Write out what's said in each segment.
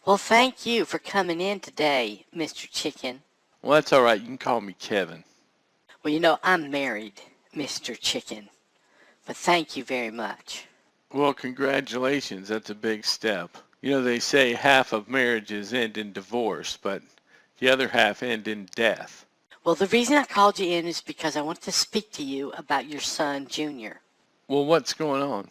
Well, thank you for coming in today, Mr. Chicken. Well, that's all right. You can call me Kevin. Well, you know, I'm married, Mr. Chicken, but thank you very much. Well, congratulations. That's a big step. You know, they say half of marriages end in divorce, but the other half end in death. Well, the reason I called you in is because I want to speak to you about your son, Junior. Well, what's going on?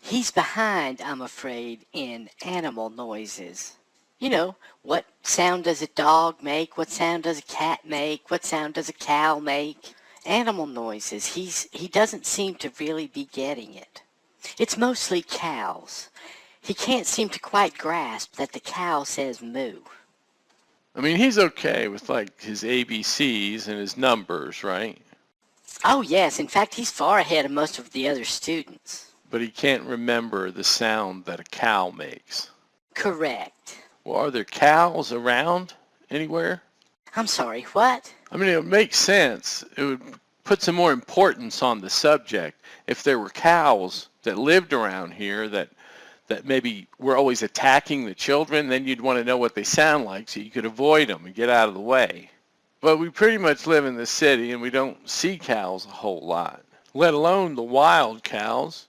He's behind, I'm afraid, in animal noises. You know, what sound does a dog make? What sound does a cat make? What sound does a cow make? Animal noises. He doesn't seem to really be getting it. It's mostly cows. He can't seem to quite grasp that the cow says moo. I mean, he's okay with like his ABCs and his numbers, right? Oh, yes. In fact, he's far ahead of most of the other students. But he can't remember the sound that a cow makes. Correct. Well, are there cows around anywhere? I'm sorry, what? I mean, it would make sense. It would put some more importance on the subject if there were cows that lived around here that maybe were always attacking the children. Then you'd want to know what they sound like so you could avoid them and get out of the way. But we pretty much live in the city and we don't see cows a whole lot, let alone the wild cows.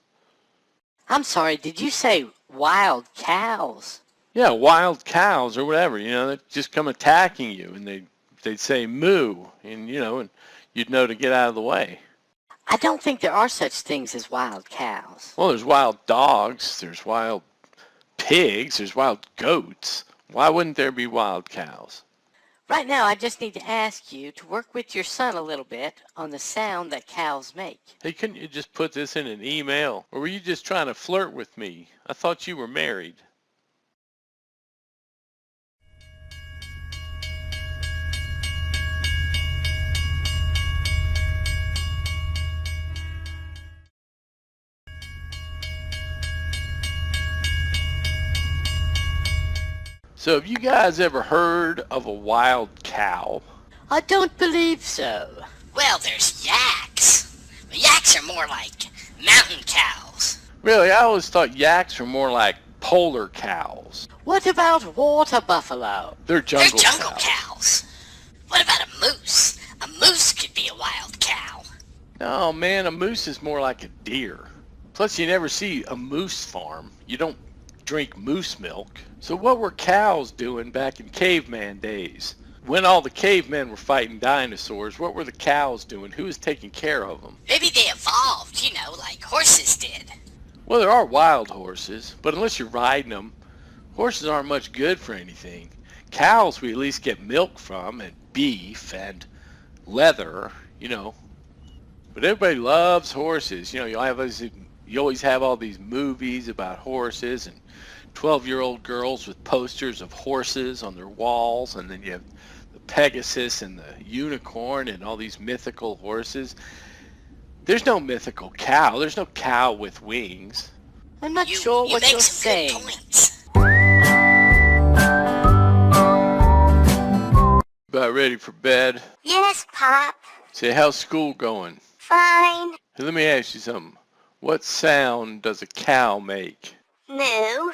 I'm sorry, did you say wild cows? Yeah, wild cows or whatever, you know, that just come attacking you and they'd say moo and and you'd know to get out of the way. I don't think there are such things as wild cows. Well, there's wild dogs, there's wild pigs, there's wild goats. Why wouldn't there be wild cows? Right now, I just need to ask you to work with your son a little bit on the sound that cows make. Hey, couldn't you just put this in an email? Or were you just trying to flirt with me? I thought you were married. So have you guys ever heard of a wild cow? I don't believe so. Well, there's yaks. But yaks are more like mountain cows. Really, I always thought yaks were more like polar cows. What about water buffalo? They're jungle cows. What about a moose? A moose could be a wild cow. No, man, a moose is more like a deer. Plus, you never see a moose farm. You don't drink moose milk. So what were cows doing back in caveman days? When all the cavemen were fighting dinosaurs, what were the cows doing? Who was taking care of them? Maybe they evolved, like horses did. Well, there are wild horses, but unless you're riding them, horses aren't much good for anything. Cows we at least get milk from, and beef, and leather, But everybody loves horses. You always have all these movies about horses and 12-year-old girls with posters of horses on their walls, and then you have the Pegasus and the unicorn and all these mythical horses. There's no mythical cow. There's no cow with wings. I'm not sure what you're saying. About ready for bed? Yes, Pop. Say, how's school going? Fine. Hey, let me ask you something. What sound does a cow make? Moo.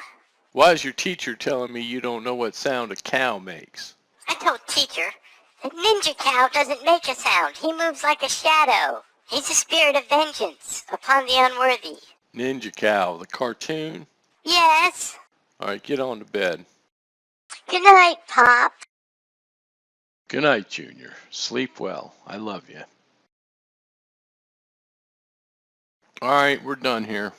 Why is your teacher telling me you don't know what sound a cow makes? I told teacher that Ninja Cow doesn't make a sound. He moves like a shadow. He's a spirit of vengeance upon the unworthy. Ninja Cow, the cartoon? Yes. All right, get on to bed. Good night, Pop. Good night, Junior. Sleep well. I love you. All right, we're done here.